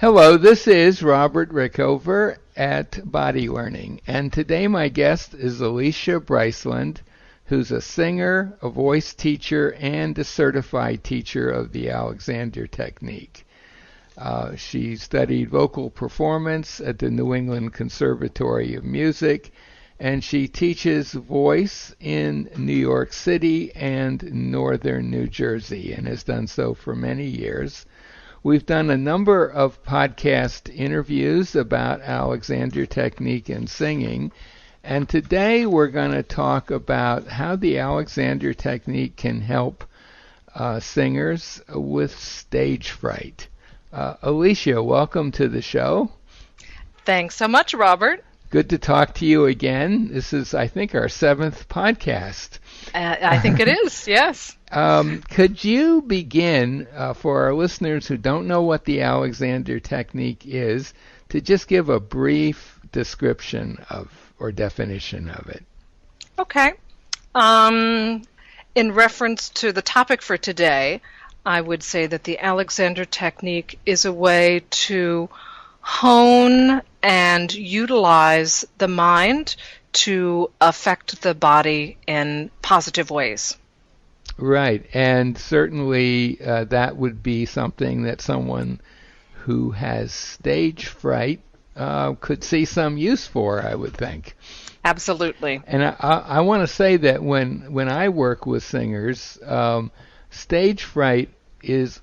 Hello, this is Robert Rickover at Body Learning, and today my guest is Alicia Bryceland, who's a singer, a voice teacher, and a certified teacher of the Alexander Technique. She studied vocal performance at the New England Conservatory of Music, and she teaches voice in New York City and northern New Jersey, and has done so for many years. We've done a number of podcast interviews about Alexander Technique and singing, and today we're going to talk about how the Alexander Technique can help singers with stage fright. Alicia, welcome to the show. Thanks so much, Robert. Good to talk to you again. This is, I think, our 7th podcast. I think it is, yes. Could you begin, for our listeners who don't know what the Alexander Technique is, to just give a brief description of or definition of it? Okay. In reference to the topic for today, I would say that the Alexander Technique is a way to hone and utilize the mind to affect the body in positive ways. Right, and certainly that would be something that someone who has stage fright could see some use for, I would think. Absolutely. And I want to say that when I work with singers, stage fright is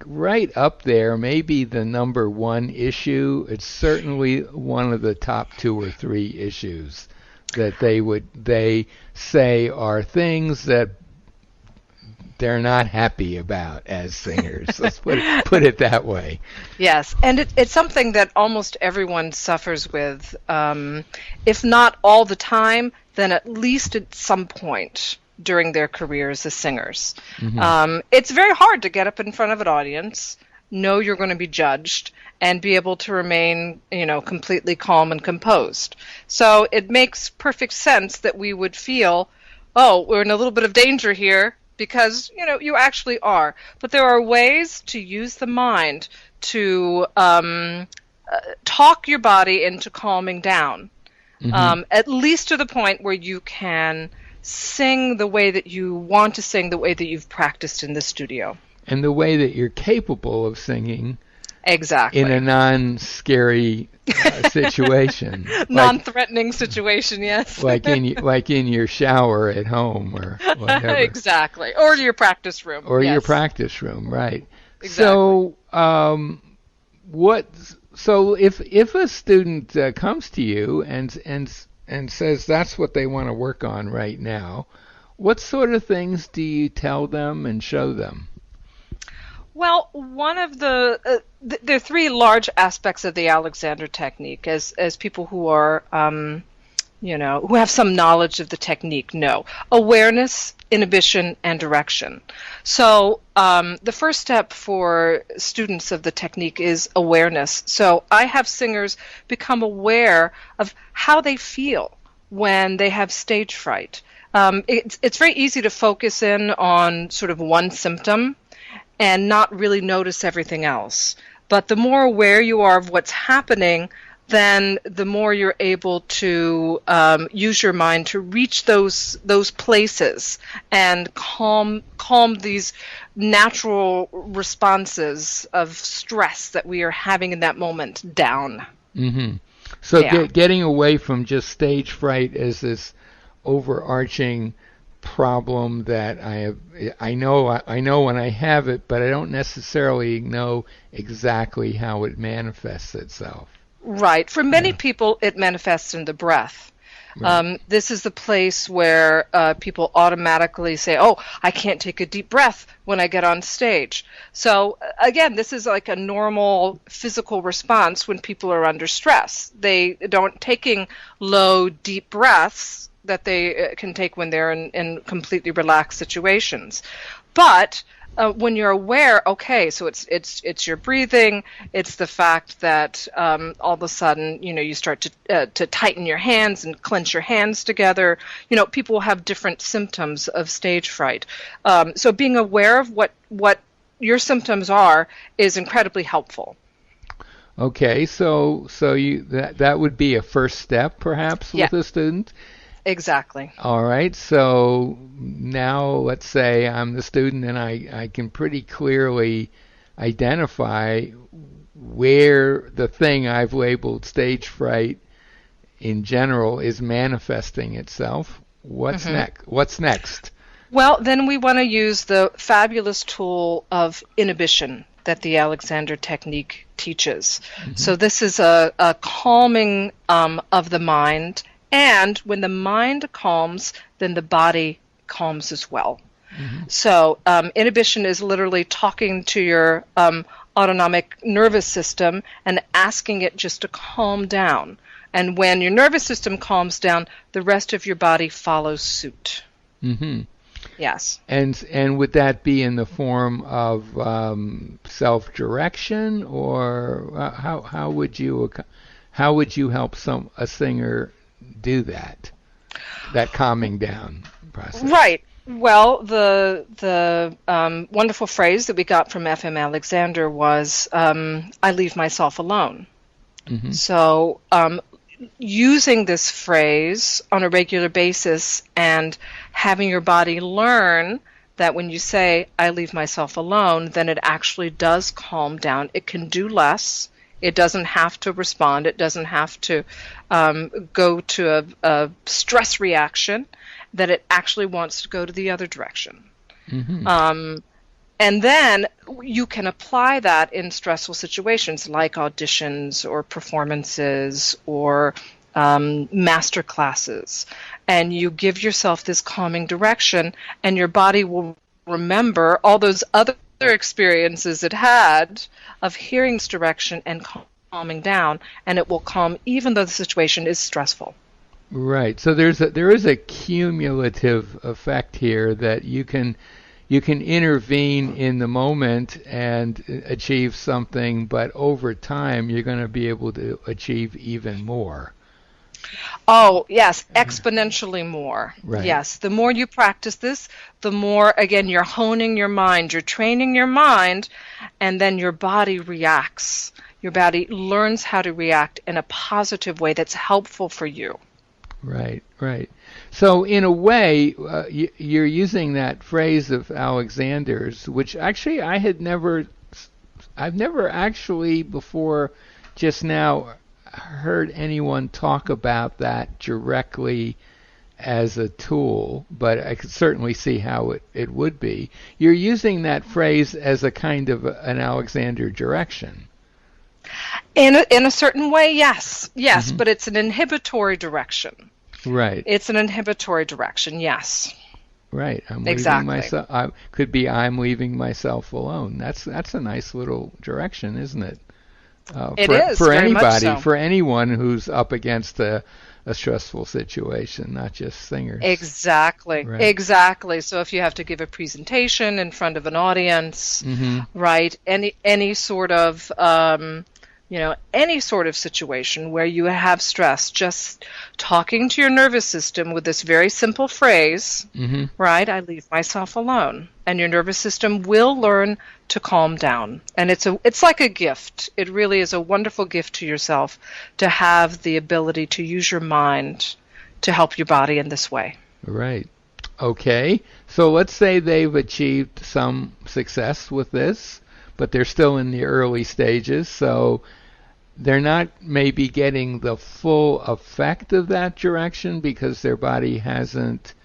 right up there, maybe the number one issue. It's certainly one of the top 2 or 3 issues that they say are things that they're not happy about as singers. Let's put it that way. Yes, and it's something that almost everyone suffers with, if not all the time, then at least at some point during their careers as singers. Mm-hmm. It's very hard to get up in front of an audience, know you're going to be judged, and be able to remain, completely calm and composed. So it makes perfect sense that we would feel, oh, we're in a little bit of danger here, because, you actually are. But there are ways to use the mind to talk your body into calming down, at least to the point where you can sing the way that you want to sing, the way that you've practiced in the studio. And the way that you're capable of singing. Exactly. In a non-scary situation. Non-threatening situation, yes. like in your shower at home or whatever. Exactly. Or your practice room. Or yes. your practice room, right. Exactly. So if a student comes to you and says that's what they want to work on right now, what sort of things do you tell them and show them? Well, one of there are 3 large aspects of the Alexander Technique, as people who are, who have some knowledge of the technique know. Awareness, inhibition, and direction. So the first step for students of the technique is awareness. So I have singers become aware of how they feel when they have stage fright. It's very easy to focus in on sort of one symptom and not really notice everything else. But the more aware you are of what's happening, then the more you're able to use your mind to reach those places and calm these natural responses of stress that we are having in that moment down. Mm-hmm. So getting away from just stage fright as this overarching problem that I know when I have it, but I don't necessarily know exactly how it manifests itself. Right. For many people, it manifests in the breath. Right. This is the place where people automatically say, oh, I can't take a deep breath when I get on stage. So again, this is like a normal physical response when people are under stress. They don't taking low, deep breaths that they can take when they're in completely relaxed situations. But when you're aware, okay, so it's your breathing, it's the fact that all of a sudden, you start to tighten your hands and clench your hands together. People have different symptoms of stage fright. So being aware of what your symptoms are is incredibly helpful. Okay, so you that would be a first step perhaps Yeah, with a student. exactly. All right, so now let's say I'm the student and I can pretty clearly identify where the thing I've labeled stage fright in general is manifesting itself. What's hmm next? What's next? Well, then we want to use the fabulous tool of inhibition that the Alexander technique teaches. Hmm. So this is a calming of the mind, and when the mind calms, then the body calms as well. Hmm. So inhibition is literally talking to your autonomic nervous system and asking it just to calm down. And when your nervous system calms down, the rest of your body follows suit. Hmm. Yes. And would that be in the form of self-direction, or how would you help a singer do that calming down process? Right. Well, the wonderful phrase that we got from F.M. Alexander was, "I leave myself alone." Hmm. So, using this phrase on a regular basis and having your body learn that when you say, "I leave myself alone," then it actually does calm down. It can do less. It doesn't have to respond. It doesn't have to go to a stress reaction, that it actually wants to go to the other direction. Hmm. And then you can apply that in stressful situations like auditions or performances or master classes. And you give yourself this calming direction, and your body will remember all those other experiences it had of hearing this direction and calming down, and it will calm even though the situation is stressful. Right. So there is a cumulative effect here that you can intervene in the moment and achieve something, but over time you're going to be able to achieve even more. Oh, yes, exponentially more. Right. Yes, the more you practice this, the more, again, you're honing your mind, you're training your mind, and then your body reacts. Your body learns how to react in a positive way that's helpful for you. Right. Right. So in a way, you're using that phrase of Alexander's, which actually I've never actually before just now heard anyone talk about that directly as a tool, but I could certainly see how it would be. You're using that phrase as a kind of an Alexander direction. In a certain way, yes. Yes, Hmm. but it's an inhibitory direction. Right. It's an inhibitory direction, yes. Right. I'm leaving Exactly. myself. I'm leaving myself alone. That's a nice little direction, isn't it? It For is, very much anybody, so. for anyone who's up against a stressful situation, not just singers. Exactly, Right. exactly. So if you have to give a presentation in front of an audience, Hmm. right? Any sort of any sort of situation where you have stress, just talking to your nervous system with this very simple phrase, Hmm. right? I leave myself alone, and your nervous system will learn to calm down. And it's like a gift. It really is a wonderful gift to yourself to have the ability to use your mind to help your body in this way. Right. Okay. So let's say they've achieved some success with this, but they're still in the early stages, so they're not maybe getting the full effect of that direction because their body hasn't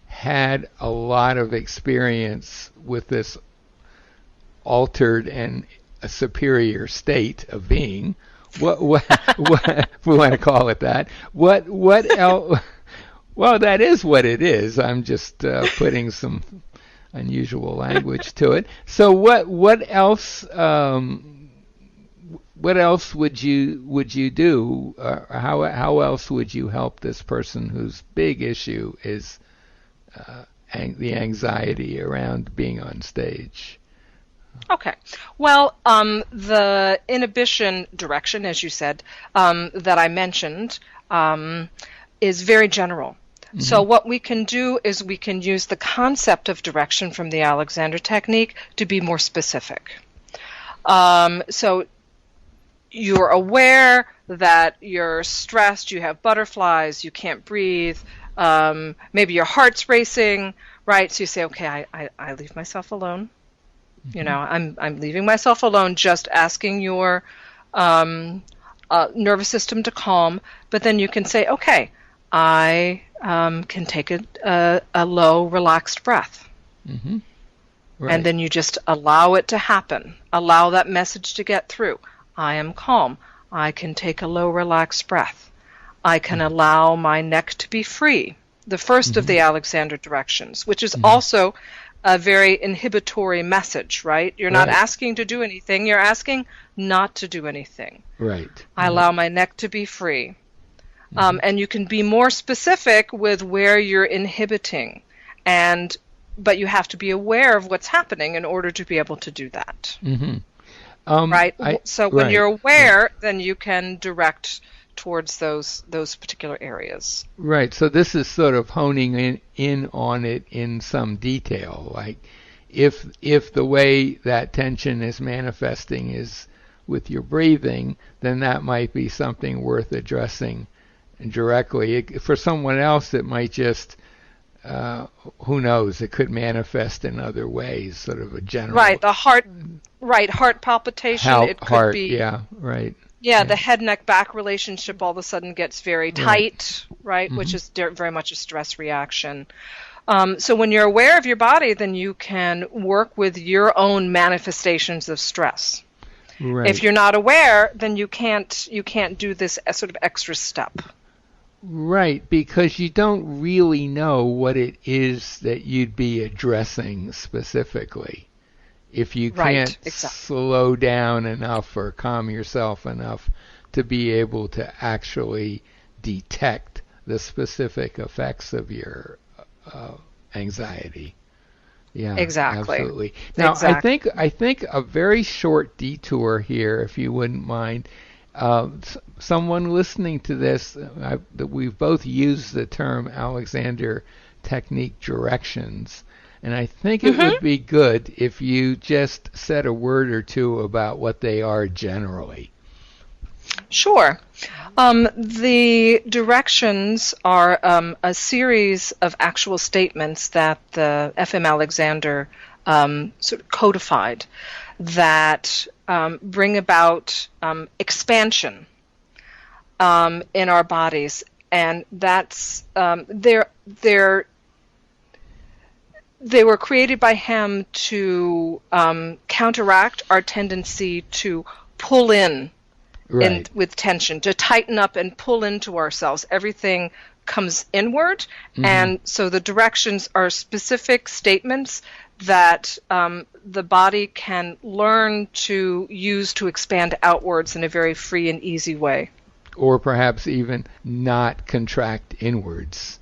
had a lot of experience with this altered and a superior state of being. What if we want to call it that? What else? Well, that is what it is. I'm just putting some unusual language to it. So what else would you do? How else would you help this person whose big issue is the anxiety around being on stage? Okay. Well, the inhibition direction, as you said, that I mentioned, is very general. So Hmm. what we can do is we can use the concept of direction from the Alexander technique to be more specific. So you're aware that you're stressed, you have butterflies, you can't breathe, maybe your heart's racing, right? So you say, okay, I leave myself alone. I'm leaving myself alone, just asking your nervous system to calm. But then you can say, okay, I can take a low, relaxed breath. Mm-hmm. Right. And then you just allow it to happen. Allow that message to get through. I am calm. I can take a low, relaxed breath. I can allow my neck to be free. The first of the Alexander directions, which is also a very inhibitory message, right? You're not asking to do anything. You're asking not to do anything. Right. I allow my neck to be free. And you can be more specific with where you're inhibiting. But you have to be aware of what's happening in order to be able to do that. Right? So when you're aware, then you can direct towards those particular areas. Right. So this is sort of honing in on it in some detail. Like if the way that tension is manifesting is with your breathing, then that might be something worth addressing directly. For someone else, it might just who knows? It could manifest in other ways, sort of a general. Right, the heart palpitation. It could be. Yeah, right. Yeah, the head-neck back relationship all of a sudden gets very tight, right? Which is very much a stress reaction. So when you're aware of your body, then you can work with your own manifestations of stress. Right. If you're not aware, then you can't do this sort of extra step. Right, because you don't really know what it is that you'd be addressing specifically. If you can't slow down enough or calm yourself enough to be able to actually detect the specific effects of your anxiety. Yeah, exactly. Absolutely. Now, I think a very short detour here, if you wouldn't mind. Someone listening to this, we've both used the term Alexander Technique directions, and I think it would be good if you just said a word or two about what they are generally. Sure. The directions are a series of actual statements that the F.M. Alexander sort of codified that bring about expansion in our bodies, and that's they were created by him to counteract our tendency to pull in with tension, to tighten up and pull into ourselves. Everything comes inward, and so the directions are specific statements that the body can learn to use to expand outwards in a very free and easy way. Or perhaps even not contract inwards.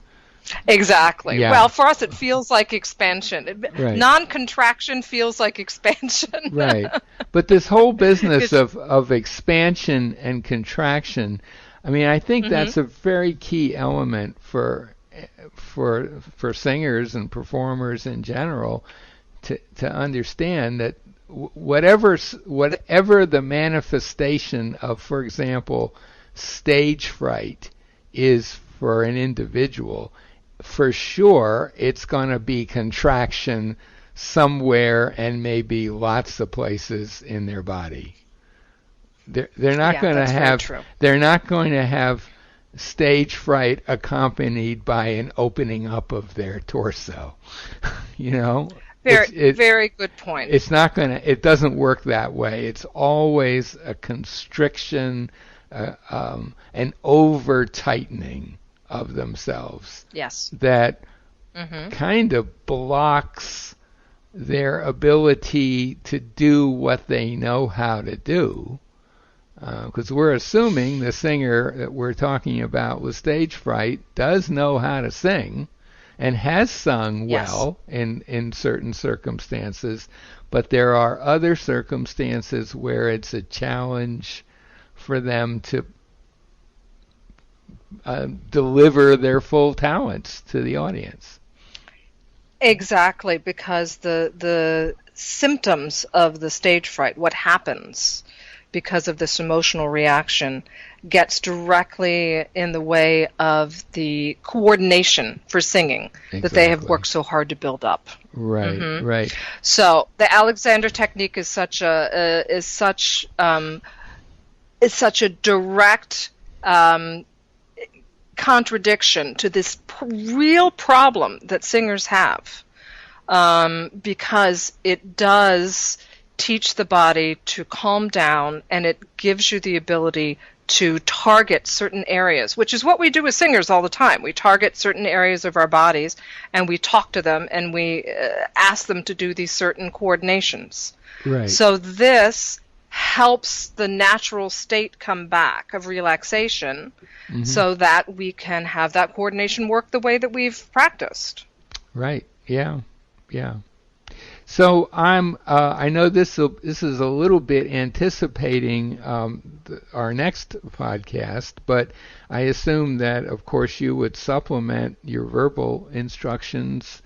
Exactly. Yeah. Well, for us it feels like expansion. Right. Non-contraction feels like expansion. Right. But this whole business of expansion and contraction, I mean, I think that's a very key element for singers and performers in general to understand that whatever the manifestation of, for example, stage fright is for an individual, for sure it's going to be contraction somewhere and maybe lots of places in their body. They're not going to have stage fright accompanied by an opening up of their torso. Very good point. It doesn't work that way. It's always a constriction, an over tightening of themselves. Yes. That kind of blocks their ability to do what they know how to do. Because we're assuming the singer that we're talking about with stage fright does know how to sing and has sung well in certain circumstances, but there are other circumstances where it's a challenge for them to deliver their full talents to the audience. Exactly, because the symptoms of the stage fright, what happens, because of this emotional reaction, gets directly in the way of the coordination for singing that they have worked so hard to build up. Right, right. So the Alexander technique is such a direct contradiction to this real problem that singers have, because it does teach the body to calm down, and it gives you the ability to target certain areas, which is what we do as singers all the time. We target certain areas of our bodies, and we talk to them, and we ask them to do these certain coordinations. Right. So this helps the natural state come back of relaxation, so that we can have that coordination work the way that we've practiced. Right. Yeah. Yeah. So I know this is a little bit anticipating our next podcast, but I assume that, of course, you would supplement your verbal instructions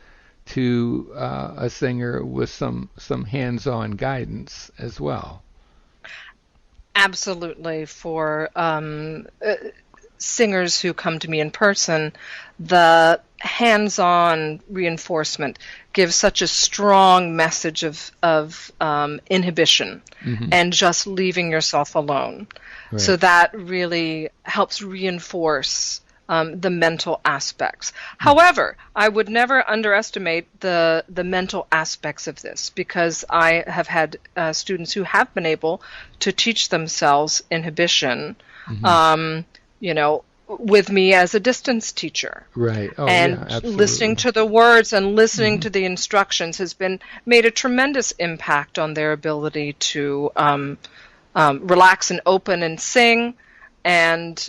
to a singer with some hands-on guidance as well. Absolutely. For singers who come to me in person, the hands-on reinforcement gives such a strong message of inhibition and just leaving yourself alone. Right. So that really helps reinforce the mental aspects. However, I would never underestimate the mental aspects of this, because I have had students who have been able to teach themselves inhibition, with me as a distance teacher. Right. Oh, and listening to the words and listening to the instructions has made a tremendous impact on their ability to relax and open and sing, and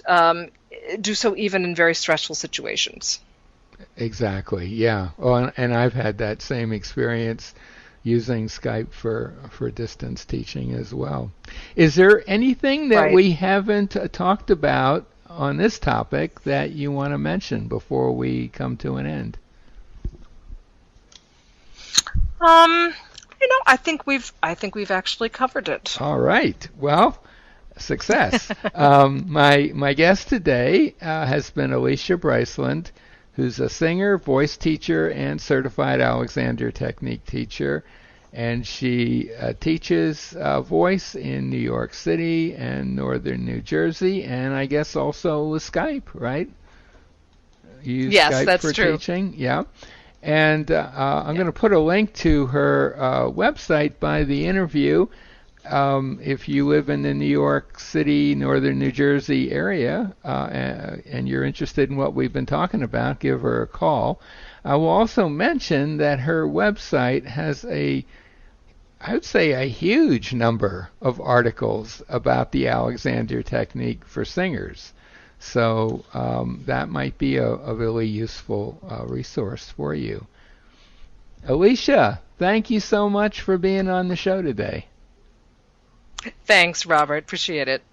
do so even in very stressful situations. Exactly. Yeah. Well, and I've had that same experience using Skype for distance teaching as well. Is there anything that we haven't talked about on this topic that you want to mention before we come to an end? I think we've actually covered it. All right. Well, success. My guest today has been Alicia Bryceland, who's a singer, voice teacher, and certified Alexander Technique teacher. And she teaches voice in New York City and northern New Jersey, and I guess also with Skype, right? You use Skype that's for true. Teaching, yeah. And I'm going to put a link to her website by the interview. If you live in the New York City, northern New Jersey area, and you're interested in what we've been talking about, give her a call. I will also mention that her website has I would say a huge number of articles about the Alexander technique for singers. So that might be a really useful resource for you. Alicia, thank you so much for being on the show today. Thanks, Robert. Appreciate it.